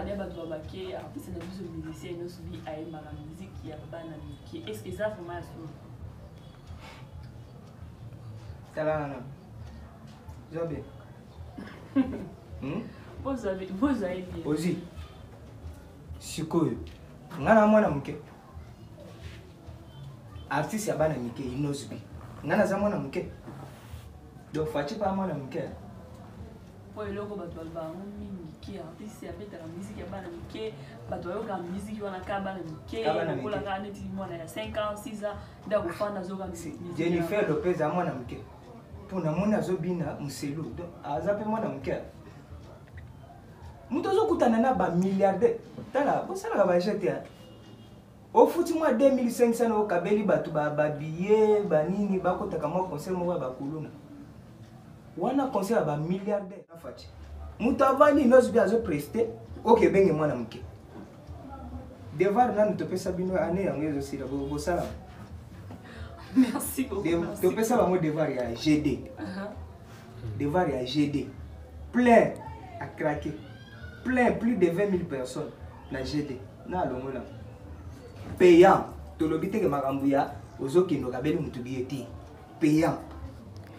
des bâtiments qui artistes de musique musiciens nous subit à aimer la musique qui a pas qui est-ce que ça vraiment ça là Job vous avez bien aussi sikoyo ngana mwana muke artiste ya bana mike inozubi ngana za mwana muke donc fachi pa mwana muke po eloko bato balbango mingi ki artiste ya beta la musique ya bana mike bato yoka musique wana ka bana mike kola ka neti mwana ya 5 ans 6 ans nda kufanda zoka musique Jennifer Lopez a mwana muke pona mwana zobina muselu donc azape mwana muke muto zokutana na ba milliardaire tala bosala ba jete au foot moi 2500 au kabeli batu ba billet ba nini ba kotaka mo concert mo ba kuluna wana concert ba milliardaire afati muto avani nozo bi azo prester OK benge mwana muke devoir nanu to pesa bino ane yango ezo sila bo sala merci beaucoup to pesa ba mo devoir ya GD devoir ya GD plein à craquer plein plus de 20 000 personnes na GD na longola payant to lobite ke makambuya ozokindo kabeli mutu bieti payant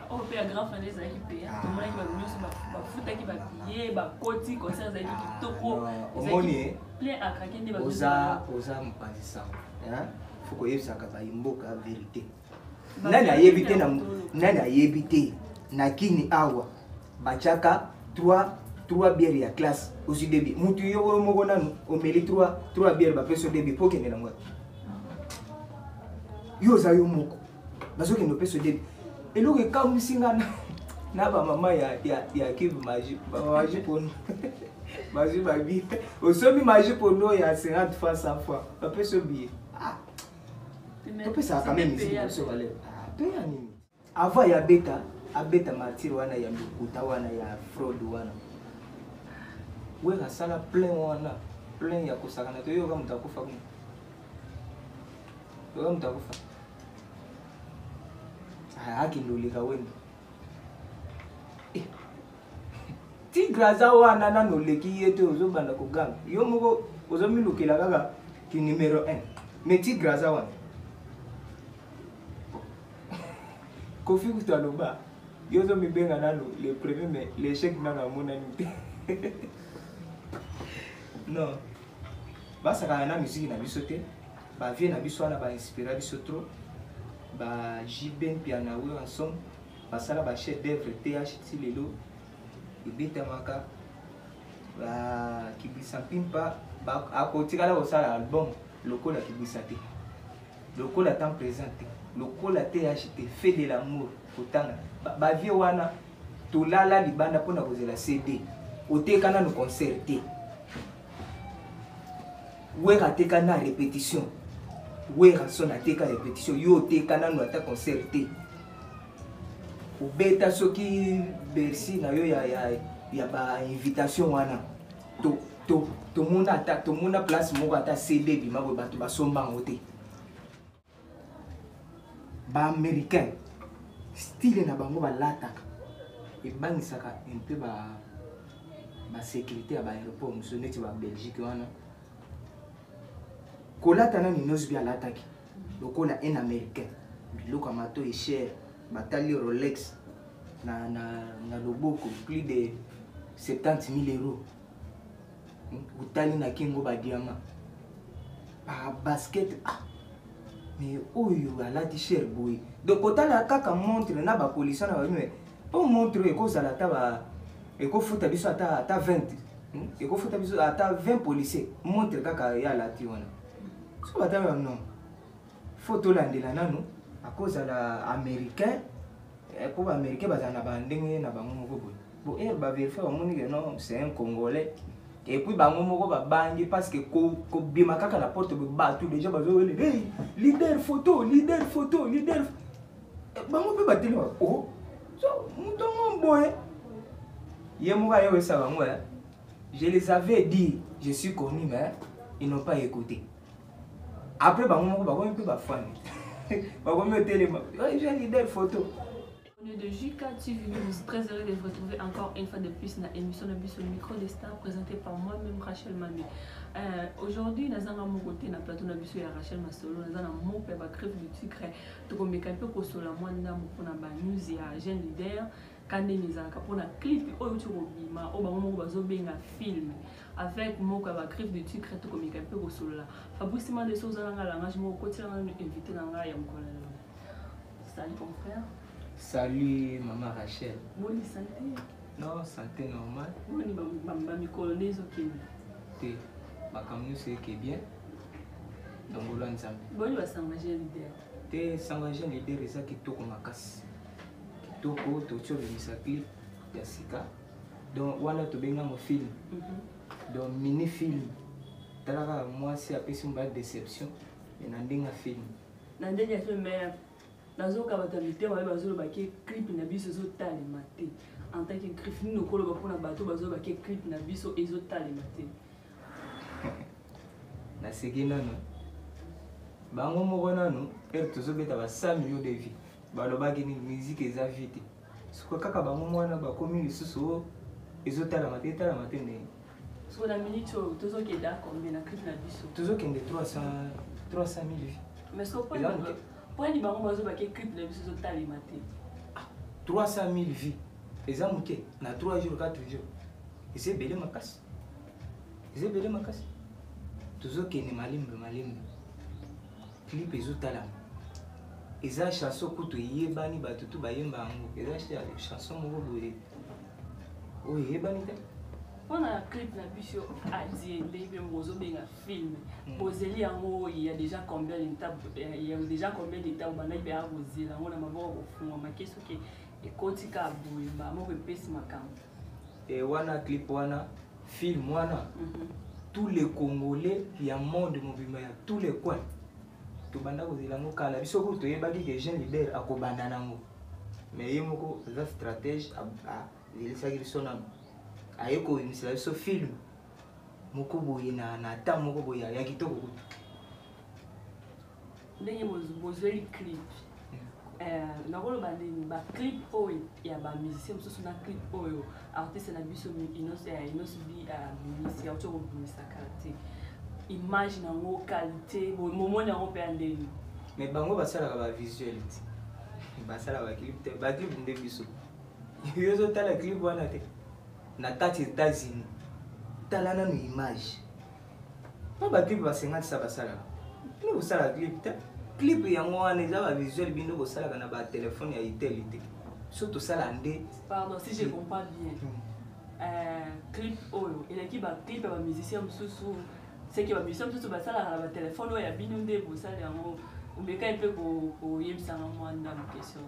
on paye grand frère des qui payant to mona ki ba news ba futa ki ba billet ba koti concert za ki toko omoni plein à craquer de ba oza mpazisa hein faut que yebisa ka ba imboka vérité nani ayebite na nani ayebite na kini awa bachaka 3 bières ya classe aussi débit mutu yo moko nanu omeli 3 bières ba peso débit pour kende ngwa yo za yo moko bazo kende peso débit eloko kamusinga na ba mama ya kivu maji ba maji pono maji babi osomi maji pono ya 50 fois 100 fois ba peso billet to pesa quand même ici so vale to ya nini avant ya beta martyr wana ya mikuta wana ya fraud wana wega sala plein wana plein ya kusakana to yoga mutakufa kuma yoga mutakufa haki ndolika wendo ti graza wana na noleki yeto ozobanda kuganga yo moko ozomilukela kaka ki numéro 1 mais ti graza wana kofi kutaloba yo zomibenga nano le premier mais l'échec nana mona nite non basaka na musique na biso te ba vie na biso na ba inspira biso trop ba jiben piano we ensemble basala ba chef d'œuvre TH lelo ibita maka ba kibisa pimpa ba akotikala osala album lokola kibisa te lokola temps présenté lokola TH te fait de l'amour otanga ba vie wana tolala libanda pona kozela CD otekana no concert te wera tekana répétition wera sona teka répétition yo tekana no ata concert te obeta soki Bercy na yo ya ba invitation wana to mona place moko ata CD bima bo bato basomba ngote ba américain style na bango balataka ebangisaka un peu ba sécurité à l'aéroport nous sommes neti ba Belgique wana kolata na ninozi bia lataki lokola un américain biloko mato est cher batali Rolex na loboko plus de 70 000 euros utali na kingo ba diamant ba basket mais oyo alati cher boy donc otala kaka montre na ba police na ba mais on montre ko sala ta ba eko futa biso ata 20 eko futa biso ata 20 policiers montre kaka ya lati wana so batama non photo landela nanu à cause la américain eko ba américain bazana ba ndenge na bango moko boy bo ba vérifier ba moni que non c'est un congolais et puis bango moko ba bangi parce que ko bima kaka la porte ba tout déjà bazo hey leader photo bango pe bateli oh so mutongo boy Yemoura yo savamo, je les avais dit, je suis connu, mais ils n'ont pas écouté. Après, bah on peut pas fan. Bah on me télé, j'ai leader photo. On est de JK TV, je suis très heureux de vous retrouver encore une fois de plus dans l'émission de Bisso Micro des Stars présentée par moi-même Rachel Mamé. Aujourd'hui, nous avons mon côté dans le plateau de Bisso et Rachel Masolo, nous avons mon père crève du sucre, tout comme un peu pour cela, moi, nous avons pour la news et un jeune leader, quand nous avons pour un clip, au moment où nous avons un film avec mon père crève du sucre, tout comme un peu pour cela. Fabrice m'a des choses dans la langue, je m'ai invité dans la langue. Salut mon frère. Salut maman Rachel. Bonne santé. Non, santé normale. Bonne maman colonise ok. Té, ma camion c'est qui est bien. Donc on l'a ensemble. Bonne va s'engager leader. Té s'engager leader ça qui toko makas. Qui toko to cho le misakli ya sika. Donc wana to benga mo film. Donc mini film. Talaka moi c'est après une belle déception. Mais nandinga film. Nandinga film mais nazoka batamite wa bazolo baki clip na biso zo talema te en tant que clip nous kolo ba pona bato bazolo baki clip na biso ezo talema te na segina no bango moko nanu tozo beta ba 100 millions de vies balobaki ni musique eza vite siko kaka bango mwana bakomi lisusu ezo talema te ne so na minute tozo kenda combien na clip na biso tozo kende 300 000 vies mais ce que pourquoi les banques bazoo baké clip na biso talema te 300 000 vies eza muke na 3 jours 4 jours et c'est belé makasi tozo kende malimbe clip ezo talama eza chanson kutu yebani bato tu bayemba yango eza chanson moko boye oyo yebani te. On a un clip na biso adi ndebe mozo benga film bozeli yango il y a déjà combien d'étapes bana ibe a bozela on a maboko kofunga makeso ke ekotika boyemba moko epesi makambo et wana clip wana film wana tous les Congolais ya monde mobimba ya tous les coins to banda kozela ngo kala biso ko to yebaki ke jeune leader akobanda nango mais ye moko za stratège a il s'agit sona ayeko imisela biso film moko boye na ta moko boye ya kitoko kutu ndenge bozeli clip nakolo bandeni ba clip oyo ya ba musicien mosusu na clip oyo artiste na biso inosubi ministre ya otoko bimisa karte image nango qualité momoni yango mpe ya ndeni mais bango basalaka ba visuel basala ba clip te ba clip nde biso yozotala clip wana te na kati États-Unis tala nanu image pa ba clip ba 50 sa basala ni bosala clip yango wana eza ba visuel bino bosala na ba téléphone ya itel te surtout sala nde pardon si je comprends bien clip oyo eleki ba clip ya ba musicien mosusu c'est que ba musicien mosusu basala na ba téléphone oyo ya bino nde bosala yango umeka mpe koyebisanga mwanda mo question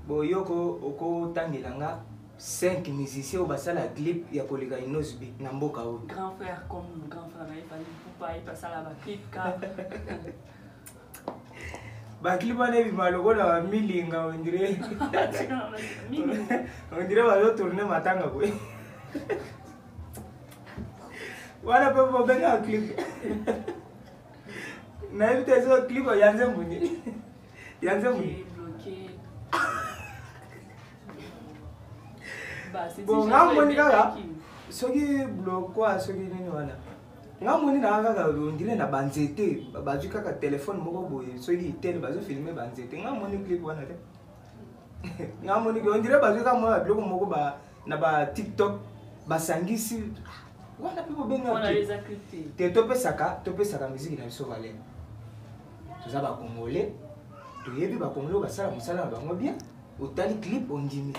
boyoko okotangelanga 5 musiciens au basala clip ya koleka inosbi na mboka o grand frère comme grand frère na ifali pupa il passe la clip ka ba clip ane bi maloko na milinga on dirait va tourner matanga ko wala pe benga clip na evite zo clip yanze muni bloqué. Bon, ngamoni kaka soki bloko soki nini wana ngamoni na kaka ondire na banzete bazwi kaka téléphone moko boye soki itel bazo filmer banzete ngamoni clip wana te ngamoni ko ondire bazwi kaka mwa bloko moko ba na ba TikTok basangisi wana pe bobenga on a les accepté te topesaka musique na biso vale toza ba congolais toyebi ba congolais basala musala na bango bien otali clip ondimi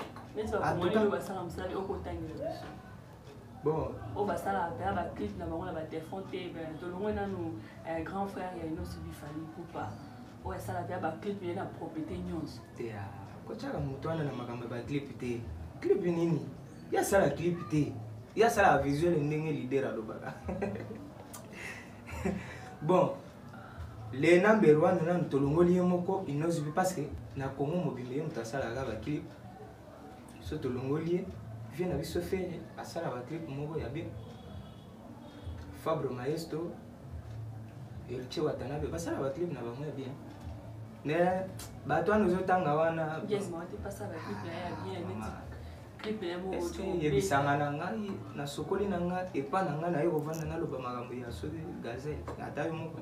bon au basala ba clip na bango na ba téléphone te to longo nanu grand frère ya ino subi fali pupa o sala ba clip na propriété nyonso te ko chaka mutwana na makambo ba clip te clip nini ya sala clip te ya sala visuel ndenge leader alobaka bon le number 1 na tolongoli moko ino subi parce que na Congo mobile mutasala ga ba clip so tolongoli vient na biso fere asala ba clip moko ya bien Fabre Maestro Elche Watanabe basala ba clip na bango ya bien ne bato wana ozotanga wana yebisanga na ngai nasokoli na ngai epa na ngai naye kovanda naloba makambo ya soki gazelle ata yo moko.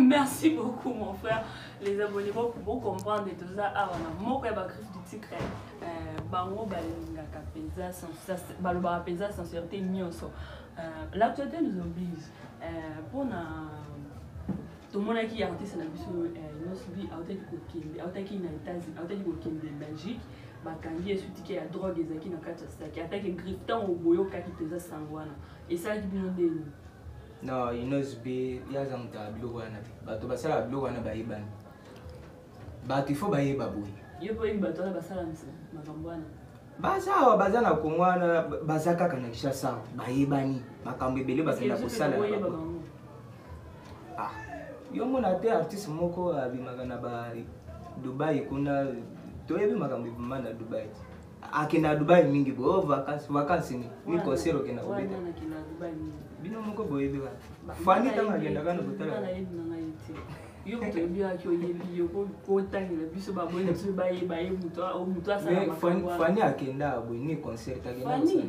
Merci beaucoup mon frère. Les abonnés vont comprendre tout ça. Ah voilà, moi quand il griffe du tigre, bango balingaka penza sans baloba penza sans certé nyonso. L'actualité nous oblige. Pour tout le monde qui est artiste na biso inosubi autaki na États-Unis, autaki ko kende Belgique, bakangi esutiki ya drogue ezaki na kati ya sac. Ataki griffe tant au boyo kaki penza sangwana. Et ça qui bino ndeni. Non, inosubi yaza muta biloko wana. Bato basala biloko wana bayebani. Bato il faut bayeba boye. Yo po bato wana basala makambo wana. Baza bazana kongwana baza kaka na Kinshasa bayebani makambo ebele bakenda kosala. Ah, yo mona te artiste moko abimaka na ba Dubai kuna toyebi makambo ebima na Dubai. Akina Dubai mingi bo vacances ni concert okena obeta. Bino moko boyebi ba. Fani tanga genda kana kutala. Yo toyebi akyo yebi yo ko tangela biso ba boye biso ba ye muto o muto asala makambo. Fani akenda bo ni concert agenda osala.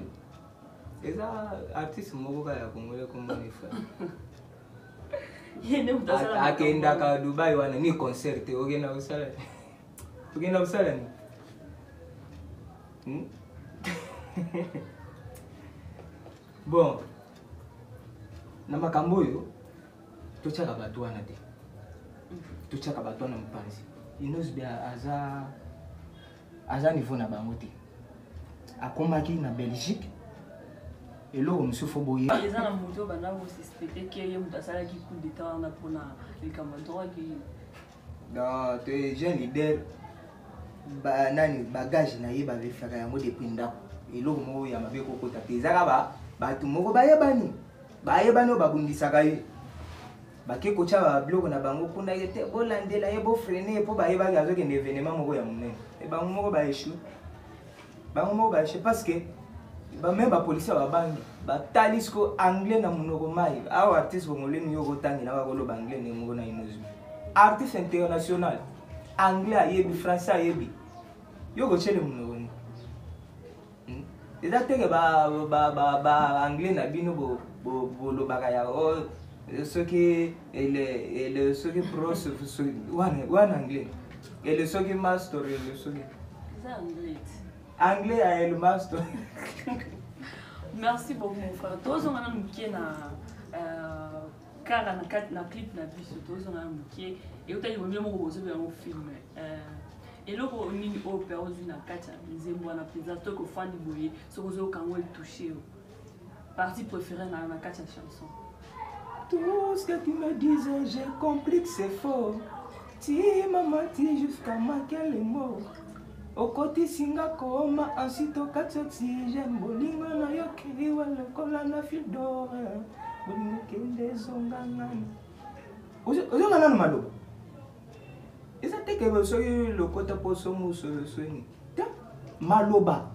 Eza artiste moko kaya kongole komboni fa. Akenda ka Dubai wana ni concert ogena osala. Ogena osala ni. Bon, na makambo yo tochaka bato wana te. Tochaka bato wana mpanzi. Inosubi aza niveau na bango te. Akomaki na Belgique. Eloko musufu boye. Les ana moto bana ko suspecter que ye mutasala ki coup d'état na pona le Cameroun qui non, tu es jeune leader. Ba nani bagage na ye ba vefaka yango depuis ndako. Eloko moko ya mabe kokota te. Ezaka bato moko bayebani o babundisaka ye. Bake kocha ba blog na bango kuna yete bolandela ye bo freiner po bayebaki azokende événement moko ya monene. E bango moko ba échou. Bango moko ba échou parce que même ba police ba bangi ba talisco anglais na munoko mai. Awa artiste bongoleni yo kotangi na ba koloba anglais ne moko na inozu. Artiste international. Anglais ayebi, français ayebi. Yo go chele munoko ni. Eza teke ba anglais na bino bo lobaka ya o soki ele soki pros one anglais. Ele soki master ele soki. Ça anglais. Anglais a le master. Merci beaucoup mon frère. Tous on a mukie na car na clip na biso tous on a mukie et utali bombe moko bozo be un film. Et loko nini opéra na kata nzembo na présence to ko fandi boye sokozo kango toucher. Partie préférée na kata chanson. Tout ce que tu me disais, j'ai compris que c'est faux. Tu m'as menti jusqu'à manquer les mots. Au côté singa koma ensuite au 4 oxygène bolingo na yo kiriwa lokola na fil d'or bolingo kende zonga ngani ozonga nanu maloba eza teke soki lokota poso muso soni ta maloba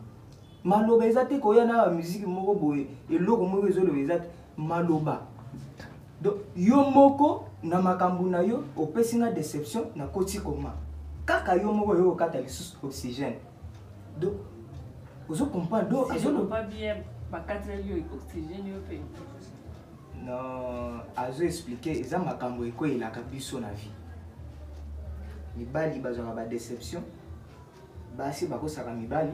eza teke oya na musique moko boye eloko moko ezoloba eza maloba donc yo moko na makambo na yo opesi nga déception na koti koma kaka yo moko yo kata lisusu oxygène donc ozo comprendre donc azo pas bien bakata yo oxygène yo pe non azo expliquer eza makambo eko elaka biso na vie mibali bazaka ba déception basi bakosaka mibali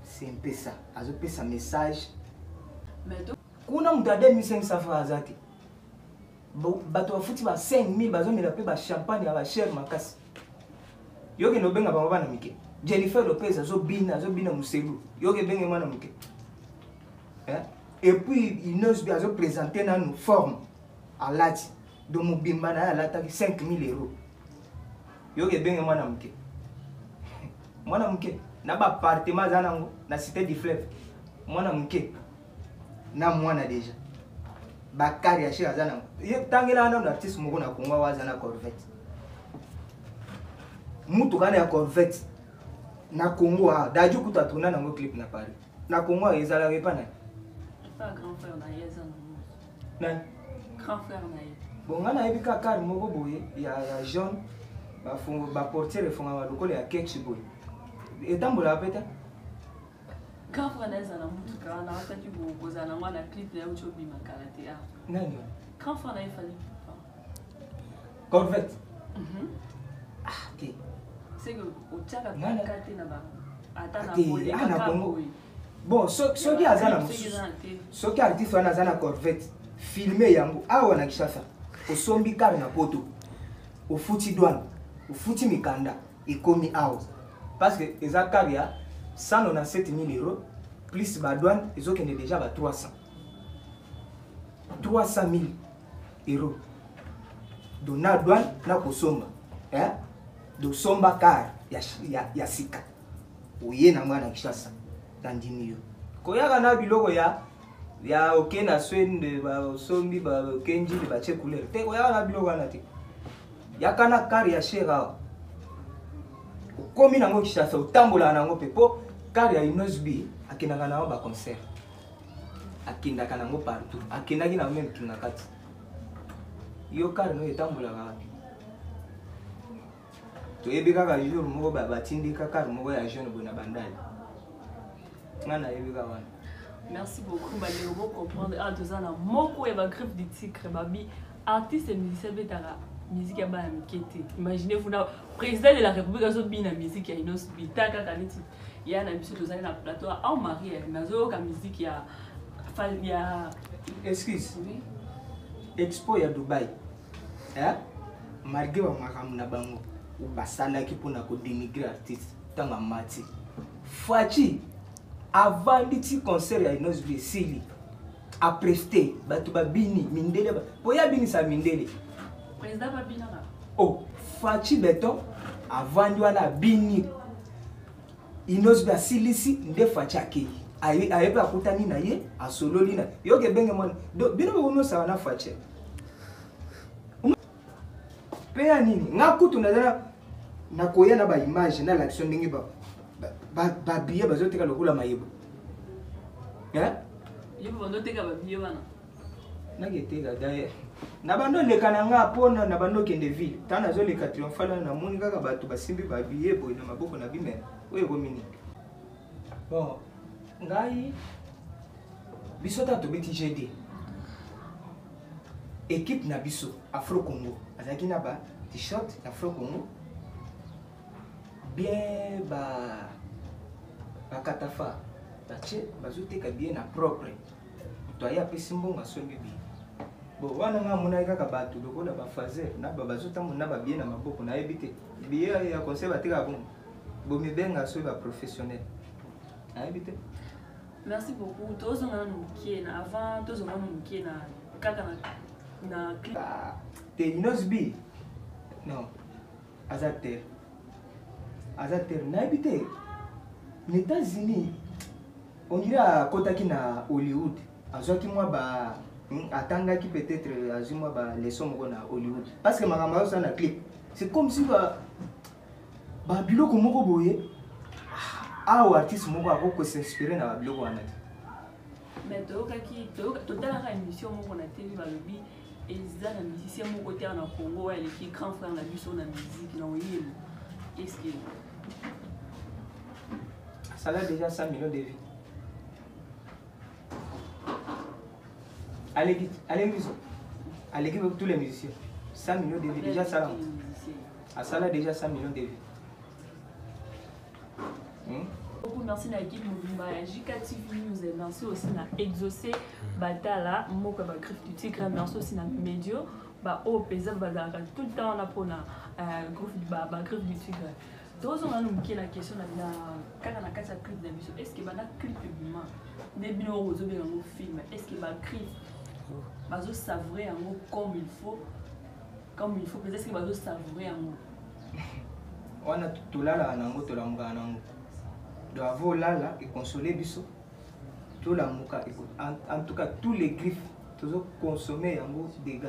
c'est un peu ça azo pesa message mais kuna mutu 2500 francs azati bato bafuti ba 5000 bazomela pe ba champagne ya ba cher makasi yoke no benga bango bana mike Jennifer Lopez azobina muselu yoke benga mwana mike et puis Inosubi azo présenter na nous forme à lati do mobimba na alata 5000 euros yoke benga mwana mike na ba appartement zanango na cité du fleuve mwana mike na mwana déjà bakari ya shira zanango tangela na artiste moko na Kongo wazana Corvette mutu kana ya Corvette na Congo daju kuta tuna nango clip na Paris na Congo ezala repana pas grand frère na yeza na grand frère na ye bon ngana ebika kar moko boye ya jaune ba portiere fonga lokolo ya cake boy etambola peta Quand on est dans mutuka na wakati kuongoza na mwana clip ya uchobi makarate ya nani quand on a fallu Corvette c'est que au tchaka kate na ba ata na pole kaka bon soki azana soki artiste wana azana Corvette filmer yango awa na Kishasa osombi kar na poto ofuti douane ofuti mikanda ekomi awa parce que eza kar ya 197 000 euros plus ba douane ezokende déjà ba 300 000 euros dona douane na kosomba do somba kar ya sika oye na mwana Kishasa tandimi yo koyaka na biloko ya oke na swende ba sombi ba kenji ba che couleur te koyaka na biloko na te yakana kar ya shera komi nango Kishasa utambola nango pepo kar ya Inosbi akinaka nango ba concert akindaka nango partout akindaki na même tuna kati yo kar no etambola ka to yebi kaka jour moko batindi kaka moko ya jeune bona bandali ngana yebi ka wana. Merci beaucoup Maléo pour comprendre ah tout ça na moko et ba griffe du tigre babi artiste et musicien betara musique ya ba mikete imaginez-vous na président de la République azo bina musique ya Inosbi taka kaniti ya na biso tozali na plateau en mari nazo ka musique ya excuse expo ya Dubai malgré wa makamu na bango basalaki mpona kodénigrer artiste tanga mati Fachi avant dit concert ya Inosbi sili a presté batu babini mindele po ya bini sa mindele président babina oh Fachi beton avant wana bini Inosbi asilisi nde Fachi akei ayeba kutani na ye asololi na yoke benge mwana bino bono sa wana Fachi peya nini ngakutu na koya na ba image na l'action ndenge ba billet bazoteka lokula mayebo yebo bandoteka ba billet bana naketeka daye na bando leka na nga pona na bando kende ville tana zo leka triomphal na moni kaka bato basimbi ba billet boy na maboko na bimena oyo komini bon ngai biso ta to biti GD équipe na biso Afro Congo azaki na ba t-shirt Afro Congo bien ba katafa bache bazoteka bien na propre to aya pesi mbonga sombi bi bo wana nga mona kaka bato lokola ba fazer na ba bazotambo na ba bien na maboko na ebite bien ya conseil bateka bon bo mibenga so ba professionnel na ebite. Merci beaucoup tozonga nukie na avant tozonga nukie na kaka na clip te Inosbi non azater na ebite aux États-Unis on dirait kotaki na Hollywood azwaki mwa ba atangaki peut-être azuma ba leçon moko na Hollywood parce que makambo ça na clip c'est comme si ba biloko moko boye artiste moko akoko s'inspirer na biloko wana mais totalaka émission moko na TV balobi eza na musicien moko te na Congo eleki grand frère na biso na musique na oyelo est-ce que ça a déjà 100 millions de vues. Allez avec tous les musiciens. 100 millions de vues, déjà ça. Ça a déjà 100 millions de vues. Beaucoup merci à l'équipe Mouvement JKTV News et merci aussi à Exaucé Batala, Moko Griffe du Tigre, merci aussi à Médio, au Pesa Bazar, tout le temps on a pour la Griffe du Tigre. Tous on a nous qui la question na quand on a cassé clip d'émission est-ce que bana clip publiquement des bino aux bien au film est-ce que ba clip bazo savourer en comme il faut peut-être que bazo savourer en on a tout là nango to langa nango do avo lala et consoler biso tout la muka en tout cas tous les griffes toujours consommer yango dégâts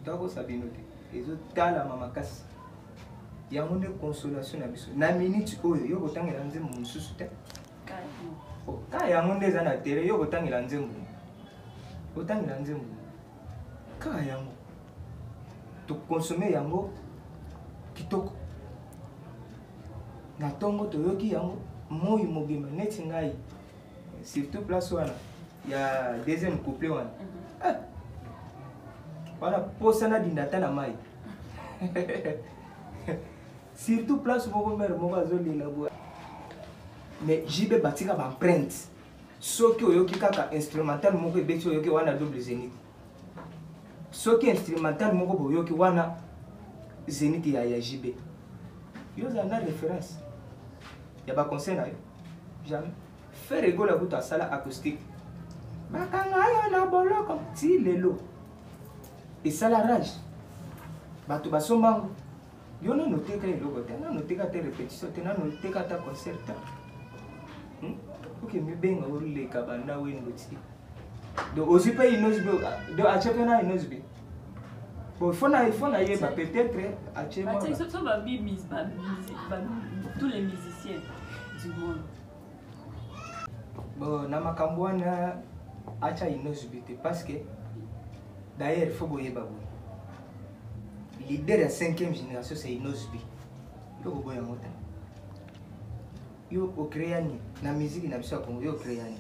donc ça bien noté et zo tala mamakasi yango nde consolation na biso na minute oyo yo kotangela nzembo mosusu te ka yango nde eza na tere yo kotangela nzembo ka yango tokonsome yango kitoko na tongo toyoki yango moi mobima neti ngai surtout place wana ya deuxième couplet wana wana posana dindata na mai surtout place moko mère moko azolela boya mais jibe batika ba empreinte soki oyoki kaka instrumental moko ebeti oyoki wana double zénith soki instrumental moko boyoki wana zénith ya jibe yo na référence ya ba conseil na yo jamais faire rigola kuta sala acoustique bakanga yo na boloko ti lelo esala rage bato basombango yo nano teka eloko te nano teka te répétition te nano teka ta concert ta ok mibenga oleka banda wendo ti donc aussi pe inosbe do achepe na inosbe bon il faut na yeba peut-être achema so ba bimis ba tous les musiciens du monde bon na makambo wana acha inosbe te parce que d'ailleurs il faut boyeba bo leader ya 5e génération c'est Inosbi. Yo boy yango ta. Yo okreani na musique na biso ya Congo yo okreani.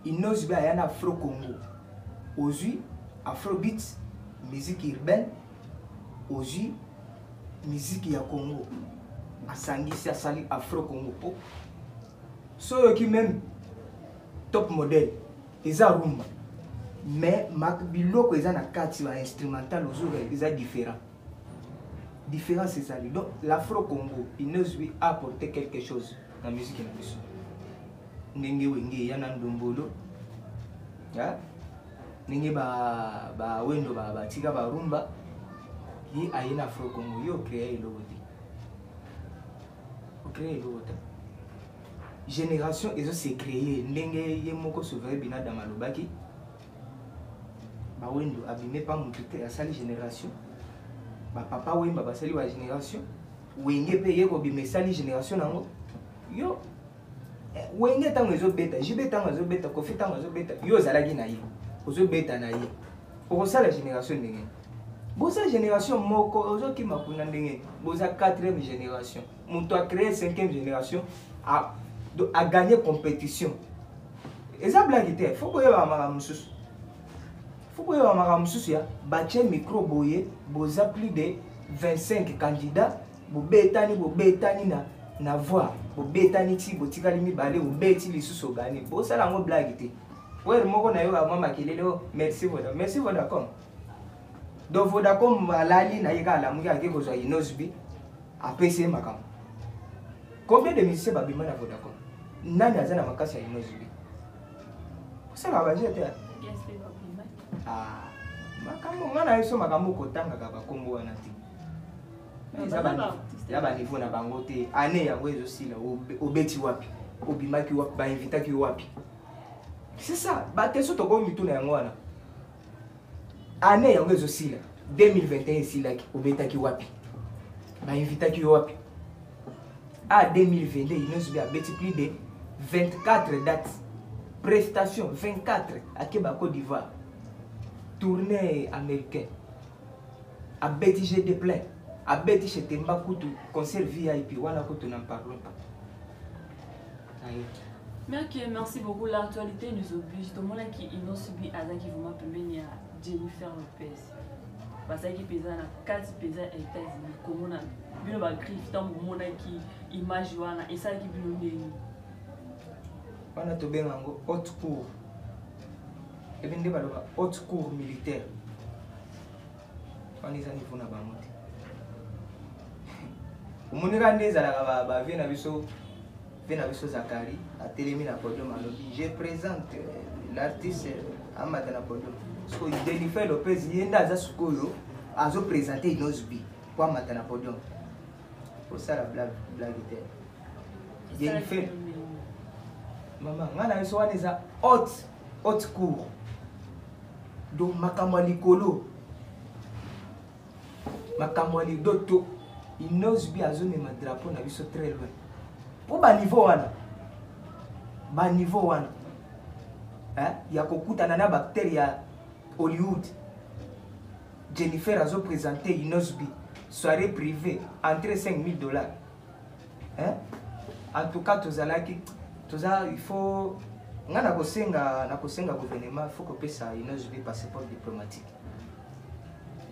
Inosbi ayana Afro Congo. Ozui Afrobeat, musique urbaine, ozui musique ya Congo. Asangisi asali Afro Congo. So yo ki même top modèle eza rumba. Mais biloko eza na kati ba instrumental ozoka eza différent. Différence c'est ça. Donc l'Afro Congo, Inosbi a apporté quelque chose dans la musique na biso. Ndenge wenge ya na ndombolo. Ya? Ndenge ba wendo ba tika ba rumba. Yi ayena Afro Congo yo créer eloko te. O créer eloko te. Génération ezo se créer ndenge ye moko sauveur bina dans malobaki. Ba wendo abime pa mutu te asali génération. Ba papa wemba basali wa génération. Wenge pe yeko bime sali génération nango. Yo wenge tango ezo beta, jibe tango ezo beta, kofi tango ezo beta. Yo zalaki na ye. Ozo beta na ye. Oko sala génération ndenge. Boza génération moko ozo ki makuna ndenge. Boza 4e génération. Mutu a créé 5e génération a gagné compétition. Eza blague te, faut que yo amara mususu. Faut que yo amara mususu ya bache micro boye, boza plus de 25 candidats, bobetani na voix, bobetani ti botikali mibale, bobeti lisusu gagné. Boza la ngo blague te. Ouais, moko na yo mama kelele merci Vodacom. Merci Vodacom. Donc Vodacom alali na yeka la muki ake kozwa Inosbi apesi makam. Combien de musiciens babima na Vodacom? Nani azana makasi ya Inosbi? Ça va baje te. Ah, makambo ngana yeso makambo kotanga kaba kombo wana ti. Ya ba niveau na bango te. Ane yango ezo sila obeti wapi? Obimaki wapi? Ba invitaki wapi? C'est ça, ba teso to ko mitu na yango wana. Ane yango ezo sila 2021 sila ki obetaki wapi? Ba invitaki wapi? À 2022, Inosbi a bêti plus de 24 dates. Prestations 24 à Québec, Côte d'Ivoire. Tournée américaine. À bêti j'ai des pleins. À bêti chez Temba Koutou. Concert VIP. Voilà que nous n'en parlons pas. Merci beaucoup. L'actualité nous oblige. Tout le monde qui Inosbi a qui vous m'appelle Jennifer Lopez. Parce que pesa na 4 pesa États-Unis comme on a bino ba griffe tant mona ki image wana esa ki bino ndeni wana to benga ngo haute cour et binde ba loba haute cour militaire wana isa niveau na ba mote umunira ndeza la ba vena biso Zakari a télémi na podium alobi je présente l'artiste Amata na podium. So Jennifer Lopez yenda za sukoyo azo présenter Inosbi kwa Amata na podium. Pour ça la blague était. Jennifer maman ngana so wana za haute cour. Donc makambo likolo. Makambo li doto Inosbi azo mema drapeau na biso très loin. Pour ba niveau wana. Ya kokutana na bactérie ya Hollywood. Jennifer azo présenter Inosbi soirée privée entrée $5000. Hein? En tout cas il faut nga na kosenga gouvernement, il faut que ça une passeport diplomatique.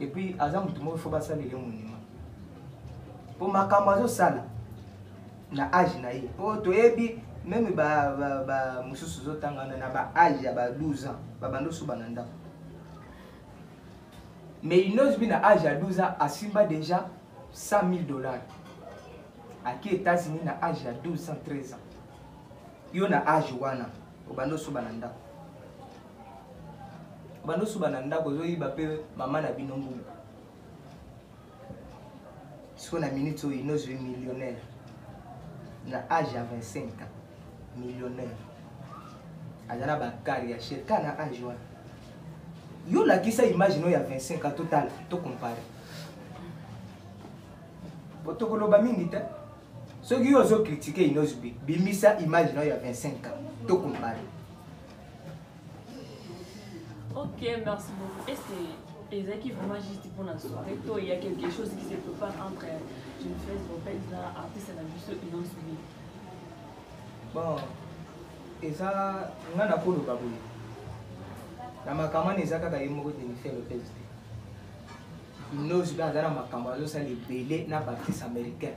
Et puis azam tout monde faut pas ça les monument pour makambo azosala na âge na ye po toyebi même ba mususu zotangana na ba âge ya ba 12 ans babando suba na. Mais il n'ose bien à âge à 12 ans asimba déjà $100,000 aki États-Unis na âge à 12 ans 13 ans yo na âge wana obando suba na ndako zoyiba pe mama na bino ngulu so na minute so il n'ose millionnaire na âge à 25 ans millionnaire azana ba carrière chez kana âge wana yo la kisa image no ya 25 ans total to comparer botokoloba mingi te soki yo zo critiquer inosbi bimisa image no ya 25 ans to comparer. Ok, merci beaucoup. Est-ce que les équipes vraiment juste pour la soirée, il y a quelque chose qui se prépare entre une fête de artiste et la musique inosbi? Bon, et ça on a pour le babou. Na makamani ezaka ka yemo de faire le PSD. Nous ba dans makamani ça les belé na artistes américains.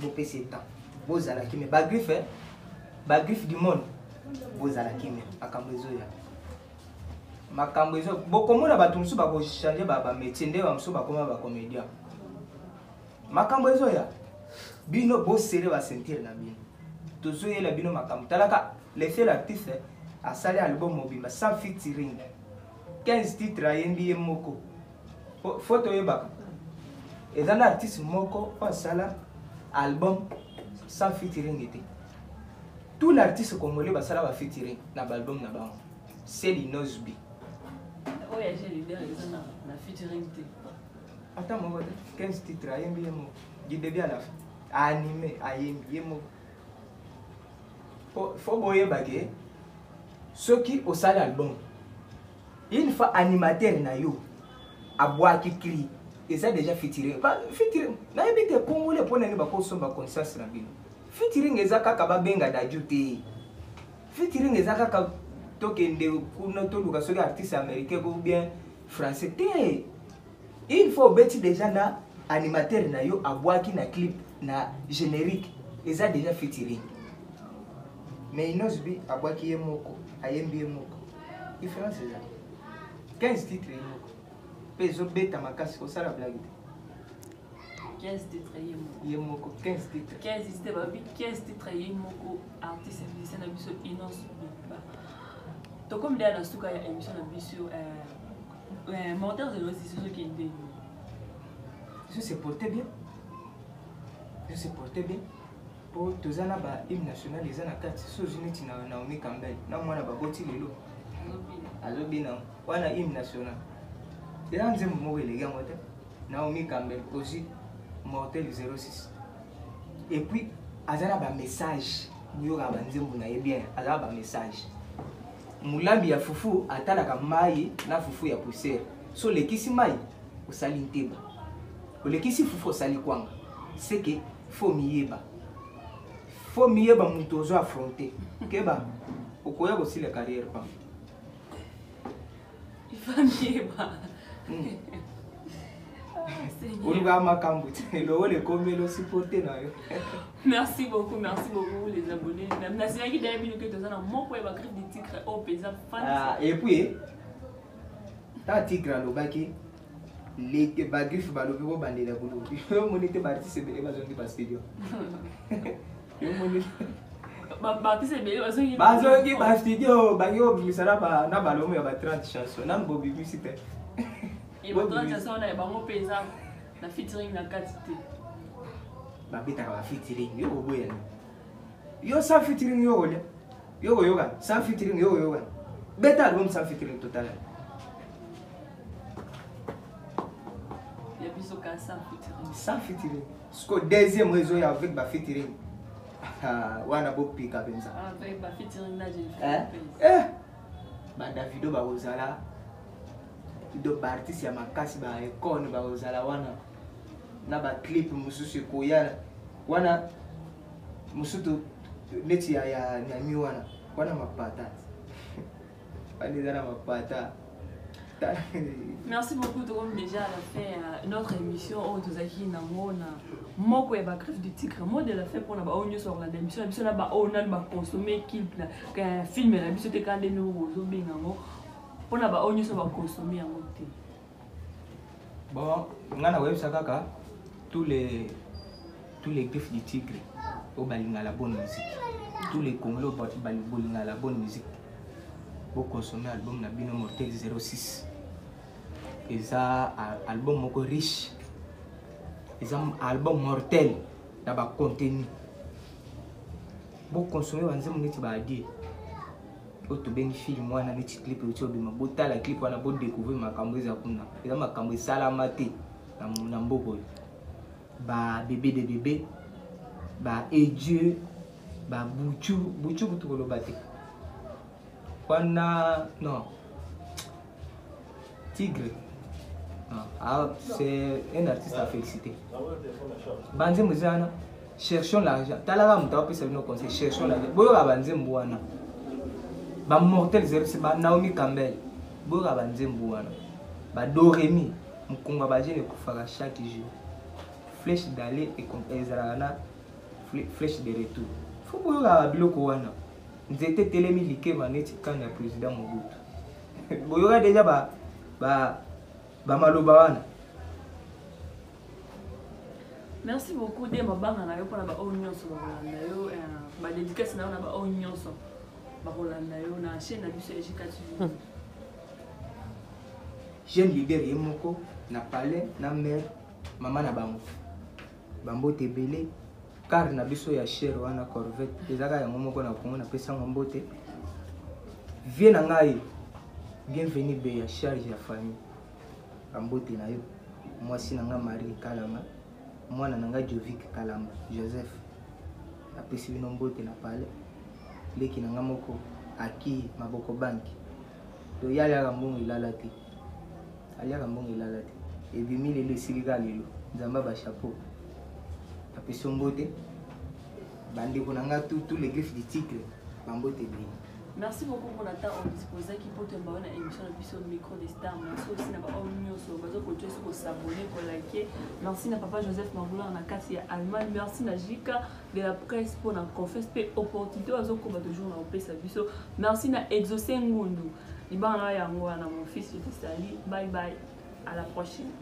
Bo PC temps. Bo zala ki me bagriffe du monde. Bo zala ki me akambezo ya. Makambezo bo komona batu musu ba ko changer ba métier nde ba musu ba koma ba comédien. Makambezo ya. Bino bo serrer ba sentir na bino. Tozo yela bino makambo talaka laisser l'artiste a salé album mobimba sans featuring 15 titres ayembi moko photo yebaka et un artiste moko pas sala album sans featuring était tout l'artiste congolais ba sala ba featuring na album na ba c'est l'Inosbi oh ya j'ai l'idée na featuring té attends moi 15 titres ayembi moko du début à la fin animé ayembi moko faut boyer bagé ceux qui au sale album une fois animateur na yo aboa qui crie et ça déjà featuring na ebite congolais pour nani ba ko somba conscience na bino featuring ezaka ka ba benga da jute featuring ezaka ka tokende kuno to luka soki artiste américain ou bien français té il faut beti déjà na animateur na yo aboa qui na clip na générique et ça déjà featuring. Mais il n'ose pas aboa qui est moko ayembi moko différence c'est ça 15 titres moko peso beta makasi ko sala blague 15 titres yemoko 15 titres 15 titres yemoko artiste musicien na biso Inosbi to comme dans la suka ya émission na biso monteur de l'autre c'est ce qui est bien je se portait bien pour tous ana ba hymne national les ana 4 so unité na Naomi Campbell na mwana ba boti lelo alobina wana hymne national et là nzembo mo les gars moto Naomi Campbell aussi mortel 06 et puis azana ba message yo ka ba nzembo na ye bien azana ba message mulambi ya fufu atalaka mai na fufu ya poussière so lekisi mai osali nteba olekisi fufu osali kwanga c'est que faut miyeba mutu ozo affronter keba okoya aussi la carrière pas il faut miyeba Oluga makambo lo le komelo supporter na yo. Merci beaucoup les abonnés. Merci à qui d'ailleurs bien que tu as mon point va créer des titres au paysan fan. Et puis ta tigre lo baki les bagrif balobi bo bandela bulu. Yo monite artiste bele bazongi ba studio. Yo monite artiste bele bazongi ba studio bango bimisala ba na balomo ya ba 30 chansons na mbobi publicité. Et votre chanson on a bango paysan na featuring na quantité. Ba beta ka featuring yo boya. Yo sans featuring yo ole. Yo yoga sans featuring yo yoga. Beta album sans featuring total. Sans featuring. Ce que deuxième réseau avec ba featuring. Wana bo pika benza. Avec ba featuring na j'ai ba Davido ba ozala do artiste ya makasi ba icon ba ozala wana. na ba clip mususu koyana wana musutu neti ya nyami wana mapata wana mapata. Merci beaucoup de comme déjà à la fin notre émission au Tozaki Namona moko ya ba greffe du tigre mode la fait pour na ba onyo sur la émission la biso na ba onal ba consommer clip na film la biso te kande no zo benga ngo pour na ba onyo sur ba consommer en monté. Bon, ngana websa kaka tous les griffes du tigre au balinga la bonne musique. Tous les Congolais balinga la bonne musique. Pour consommer album na bino Mortel 06. Et ça album moko riche. Et ça album mortel na ba contenu. Pour consommer wanzemu neti ba adi. Oto bengi film wana neti clip oto bima bota la clip wana bo découvrir makambo za kuna. Et ça makambo salama te na mboko. Ba bébé de bébé ba Dieu ba buchu kutu kolobate. Wana non Tigre c'est un artiste à féliciter. Banze muzana cherchons l'argent. Talaka mutawa pesa bino conseil cherchons l'argent. Boyo banze mbwana. Ba Mortel 06 ba Naomi Campbell. Boyo banze mbwana. Ba Doremi mukunga ba jene kufaka chaque jour. Flèche d'aller et ezalana flèche de retour. Faut boyo biloko wana. Nzete telemi like maneti quand le président Mobutu. Boyo déjà ba maloba wana. Merci beaucoup de mabanga na yo pour ba onyo so ba yo ba dédicace na ba onyo so ba rolanda yo na chaîne na biso éducative. Jeune leader yemoko na palais na mère maman na bango. Bambo tebele car na biso ya cher wana Corvette ezaka ya moko na Congo na pesa mbote. Vie na ngai bienvenue be ya charge ya famille. Bambote na yo mwasi na nga Marie Kalama mwana na nga Jovic Kalama Joseph apesi bino mbote na palais leki na nga moko aki maboko banki to yala ya mbongo ilala te aliaka mbongo ilala te ebimi lelo esilika lelo nzamba ba chapeau apesi mbote bandeko na nga tous les griffes du tigre bambote bien. Merci beaucoup pour la temps disposé qui peut te voir une émission de micro des stars. Merci aussi à papa Onyo sur bazo pour s'abonner pour liker. Merci à papa Joseph Mangula en Akati Allemagne. Merci à Jika de la presse pour la confesse pe opportunité bazo ko ba toujours na opesa biso. Merci à Exaucé Ngundu. Libana yango na mon fils de Sali. Bye bye. À la prochaine.